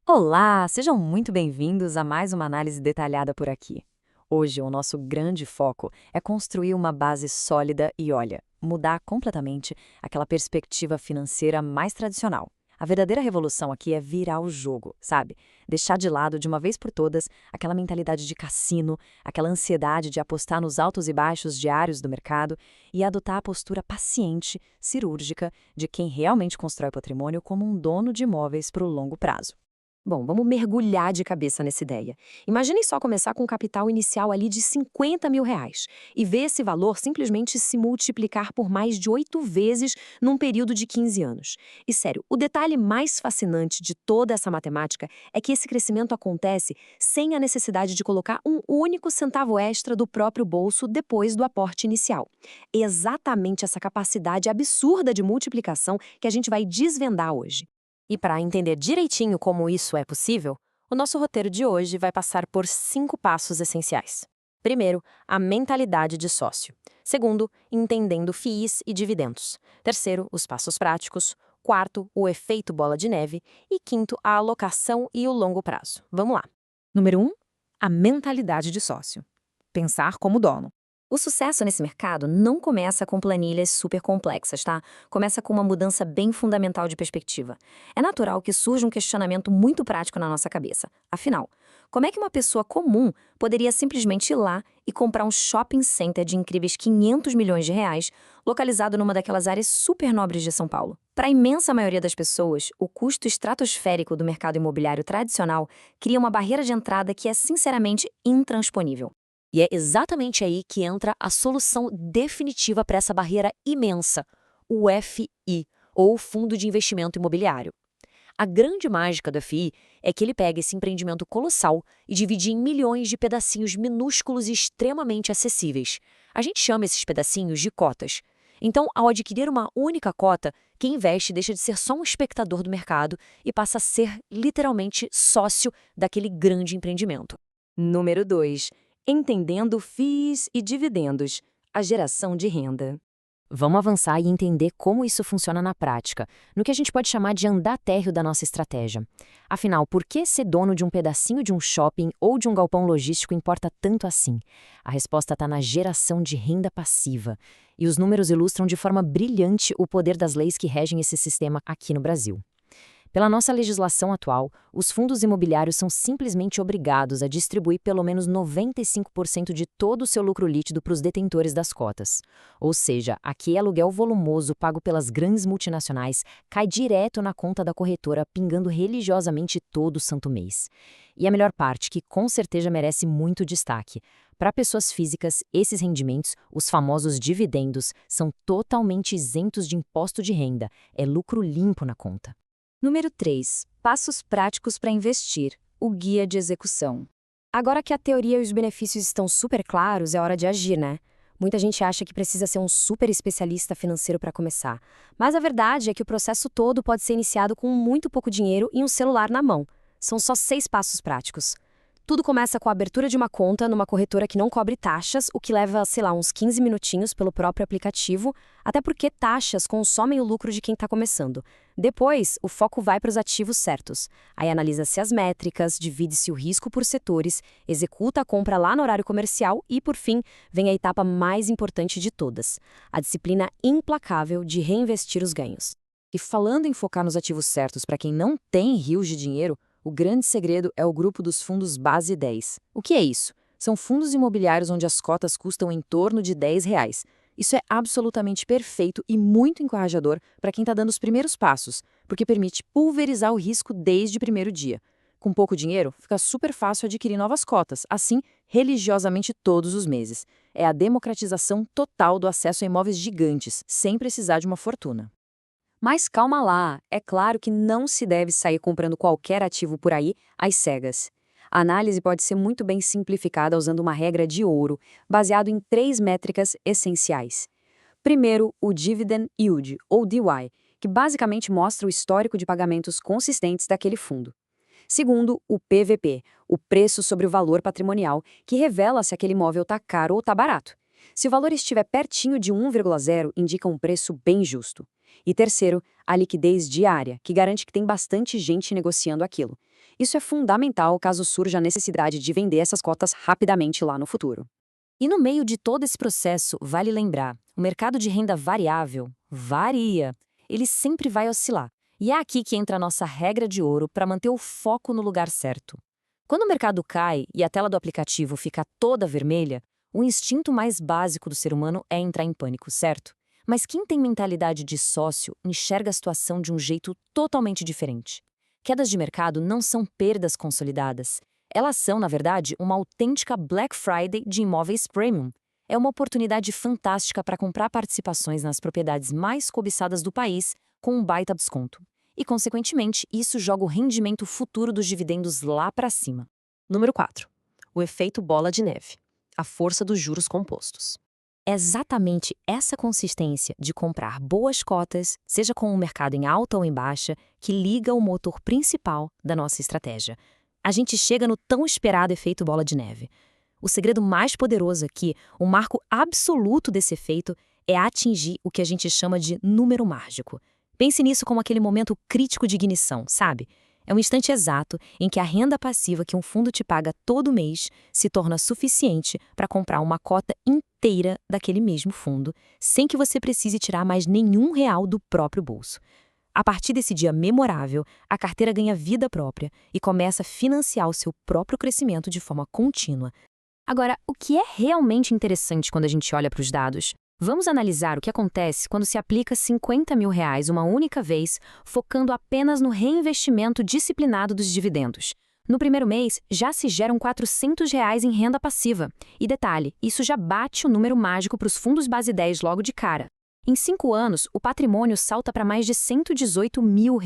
Olá, sejam muito bem-vindos a mais uma análise detalhada por aqui. Hoje, o nosso grande foco é construir uma base sólida e, olha, mudar completamente aquela perspectiva financeira mais tradicional. A verdadeira revolução aqui é virar o jogo, sabe? Deixar de lado, de uma vez por todas, aquela mentalidade de cassino, aquela ansiedade de apostar nos altos e baixos diários do mercado e adotar a postura paciente, cirúrgica, de quem realmente constrói patrimônio como um dono de imóveis para o longo prazo. Bom, vamos mergulhar de cabeça nessa ideia. Imaginem só começar com um capital inicial ali de R$ 50.000 e ver esse valor simplesmente se multiplicar por mais de 8 vezes num período de 15 anos. E sério, o detalhe mais fascinante de toda essa matemática é que esse crescimento acontece sem a necessidade de colocar um único centavo extra do próprio bolso depois do aporte inicial. É exatamente essa capacidade absurda de multiplicação que a gente vai desvendar hoje. E para entender direitinho como isso é possível, o nosso roteiro de hoje vai passar por 5 passos essenciais. Primeiro, a mentalidade de sócio. Segundo, entendendo FIIs e dividendos. Terceiro, os passos práticos. Quarto, o efeito bola de neve. E quinto, a alocação e o longo prazo. Vamos lá. Número 1, a mentalidade de sócio. Pensar como dono. O sucesso nesse mercado não começa com planilhas super complexas, tá? Começa com uma mudança bem fundamental de perspectiva. É natural que surja um questionamento muito prático na nossa cabeça. Afinal, como é que uma pessoa comum poderia simplesmente ir lá e comprar um shopping center de incríveis R$ 500 milhões, localizado numa daquelas áreas super nobres de São Paulo? Para a imensa maioria das pessoas, o custo estratosférico do mercado imobiliário tradicional cria uma barreira de entrada que é sinceramente intransponível. E é exatamente aí que entra a solução definitiva para essa barreira imensa, o FI, ou Fundo de Investimento Imobiliário. A grande mágica do FI é que ele pega esse empreendimento colossal e divide em milhões de pedacinhos minúsculos e extremamente acessíveis. A gente chama esses pedacinhos de cotas. Então, ao adquirir uma única cota, quem investe deixa de ser só um espectador do mercado e passa a ser literalmente sócio daquele grande empreendimento. Número 2. Entendendo FIIs e dividendos, a geração de renda. Vamos avançar e entender como isso funciona na prática, no que a gente pode chamar de andar térreo da nossa estratégia. Afinal, por que ser dono de um pedacinho de um shopping ou de um galpão logístico importa tanto assim? A resposta está na geração de renda passiva. E os números ilustram de forma brilhante o poder das leis que regem esse sistema aqui no Brasil. Pela nossa legislação atual, os fundos imobiliários são simplesmente obrigados a distribuir pelo menos 95% de todo o seu lucro líquido para os detentores das cotas. Ou seja, aquele aluguel volumoso pago pelas grandes multinacionais cai direto na conta da corretora, pingando religiosamente todo santo mês. E a melhor parte, que com certeza merece muito destaque. Para pessoas físicas, esses rendimentos, os famosos dividendos, são totalmente isentos de imposto de renda. É lucro limpo na conta. Número 3. Passos práticos para investir. O guia de execução. Agora que a teoria e os benefícios estão super claros, é hora de agir, né? Muita gente acha que precisa ser um super especialista financeiro para começar. Mas a verdade é que o processo todo pode ser iniciado com muito pouco dinheiro e um celular na mão. São só 6 passos práticos. Tudo começa com a abertura de uma conta numa corretora que não cobre taxas, o que leva, sei lá, uns 15 minutinhos pelo próprio aplicativo, até porque taxas consomem o lucro de quem está começando. Depois, o foco vai para os ativos certos. Aí analisa-se as métricas, divide-se o risco por setores, executa a compra lá no horário comercial e, por fim, vem a etapa mais importante de todas, a disciplina implacável de reinvestir os ganhos. E falando em focar nos ativos certos para quem não tem rios de dinheiro, o grande segredo é o grupo dos fundos Base 10. O que é isso? São fundos imobiliários onde as cotas custam em torno de R$ 10. Isso é absolutamente perfeito e muito encorajador para quem está dando os primeiros passos, porque permite pulverizar o risco desde o primeiro dia. Com pouco dinheiro, fica super fácil adquirir novas cotas, assim, religiosamente todos os meses. É a democratização total do acesso a imóveis gigantes, sem precisar de uma fortuna. Mas calma lá, é claro que não se deve sair comprando qualquer ativo por aí às cegas. A análise pode ser muito bem simplificada usando uma regra de ouro, baseado em 3 métricas essenciais. Primeiro, o Dividend Yield, ou DY, que basicamente mostra o histórico de pagamentos consistentes daquele fundo. Segundo, o PVP, o preço sobre o valor patrimonial, que revela se aquele imóvel está caro ou está barato. Se o valor estiver pertinho de 1,0, indica um preço bem justo. E terceiro, a liquidez diária, que garante que tem bastante gente negociando aquilo. Isso é fundamental caso surja a necessidade de vender essas cotas rapidamente lá no futuro. E no meio de todo esse processo, vale lembrar, o mercado de renda variável varia. Ele sempre vai oscilar. E é aqui que entra a nossa regra de ouro para manter o foco no lugar certo. Quando o mercado cai e a tela do aplicativo fica toda vermelha, o instinto mais básico do ser humano é entrar em pânico, certo? Mas quem tem mentalidade de sócio enxerga a situação de um jeito totalmente diferente. Quedas de mercado não são perdas consolidadas. Elas são, na verdade, uma autêntica Black Friday de imóveis premium. É uma oportunidade fantástica para comprar participações nas propriedades mais cobiçadas do país com um baita desconto. E, consequentemente, isso joga o rendimento futuro dos dividendos lá para cima. Número 4. O efeito bola de neve. A força dos juros compostos. É exatamente essa consistência de comprar boas cotas, seja com o mercado em alta ou em baixa, que liga o motor principal da nossa estratégia. A gente chega no tão esperado efeito bola de neve. O segredo mais poderoso aqui, o marco absoluto desse efeito, é atingir o que a gente chama de número mágico. Pense nisso como aquele momento crítico de ignição, sabe? É um instante exato em que a renda passiva que um fundo te paga todo mês se torna suficiente para comprar uma cota inteira daquele mesmo fundo, sem que você precise tirar mais nenhum real do próprio bolso. A partir desse dia memorável, a carteira ganha vida própria e começa a financiar o seu próprio crescimento de forma contínua. Agora, o que é realmente interessante quando a gente olha para os dados? Vamos analisar o que acontece quando se aplica R$50 mil uma única vez, focando apenas no reinvestimento disciplinado dos dividendos. No primeiro mês, já se geram R$400 em renda passiva. E detalhe, isso já bate o número mágico para os fundos base 10 logo de cara. Em 5 anos, o patrimônio salta para mais de R$118 mil.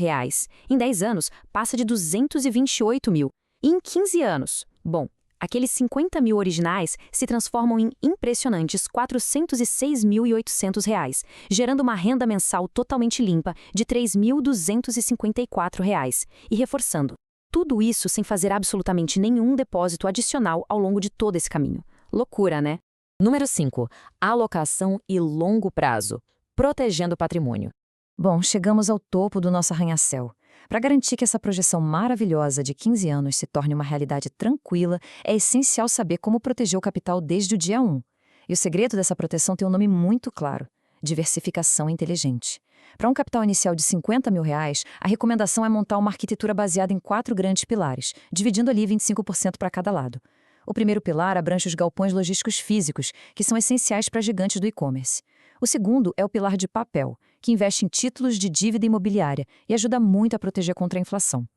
Em 10 anos, passa de R$228 mil. E em 15 anos, bom, aqueles 50 mil originais se transformam em impressionantes R$406.800, gerando uma renda mensal totalmente limpa de R$3.254. E reforçando, tudo isso sem fazer absolutamente nenhum depósito adicional ao longo de todo esse caminho. Loucura, né? Número 5. Alocação e longo prazo. Protegendo o patrimônio. Bom, chegamos ao topo do nosso arranha-céu. Para garantir que essa projeção maravilhosa de 15 anos se torne uma realidade tranquila, é essencial saber como proteger o capital desde o dia 1. E o segredo dessa proteção tem um nome muito claro: diversificação inteligente. Para um capital inicial de R$50 mil, a recomendação é montar uma arquitetura baseada em 4 grandes pilares, dividindo ali 25% para cada lado. O primeiro pilar abrange os galpões logísticos físicos, que são essenciais para gigantes do e-commerce. O segundo é o pilar de papel, que investe em títulos de dívida imobiliária e ajuda muito a proteger contra a inflação.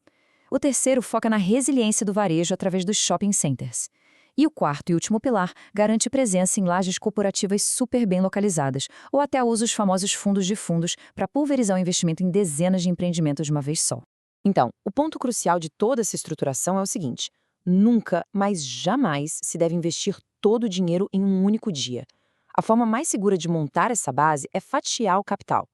O terceiro foca na resiliência do varejo através dos shopping centers. E o quarto e último pilar garante presença em lajes corporativas super bem localizadas, ou até usa os famosos fundos de fundos para pulverizar o investimento em dezenas de empreendimentos de uma vez só. Então, o ponto crucial de toda essa estruturação é o seguinte: nunca, mas jamais, se deve investir todo o dinheiro em um único dia. A forma mais segura de montar essa base é fatiar o capital.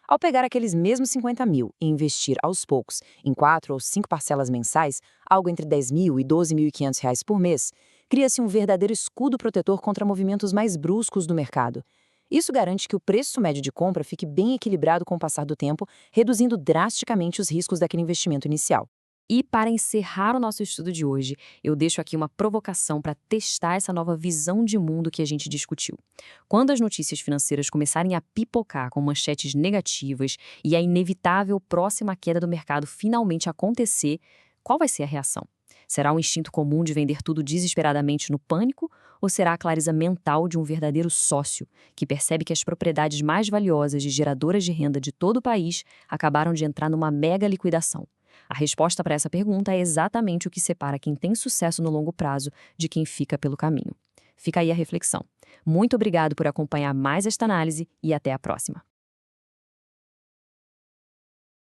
Ao pegar aqueles mesmos 50 mil e investir aos poucos em 4 ou 5 parcelas mensais, algo entre 10 mil e 12.500 reais por mês, cria-se um verdadeiro escudo protetor contra movimentos mais bruscos do mercado. Isso garante que o preço médio de compra fique bem equilibrado com o passar do tempo, reduzindo drasticamente os riscos daquele investimento inicial. E para encerrar o nosso estudo de hoje, eu deixo aqui uma provocação para testar essa nova visão de mundo que a gente discutiu. Quando as notícias financeiras começarem a pipocar com manchetes negativas e a inevitável próxima queda do mercado finalmente acontecer, qual vai ser a reação? Será o instinto comum de vender tudo desesperadamente no pânico? Ou será a clareza mental de um verdadeiro sócio, que percebe que as propriedades mais valiosas e geradoras de renda de todo o país acabaram de entrar numa mega liquidação? A resposta para essa pergunta é exatamente o que separa quem tem sucesso no longo prazo de quem fica pelo caminho. Fica aí a reflexão. Muito obrigado por acompanhar mais esta análise e até a próxima.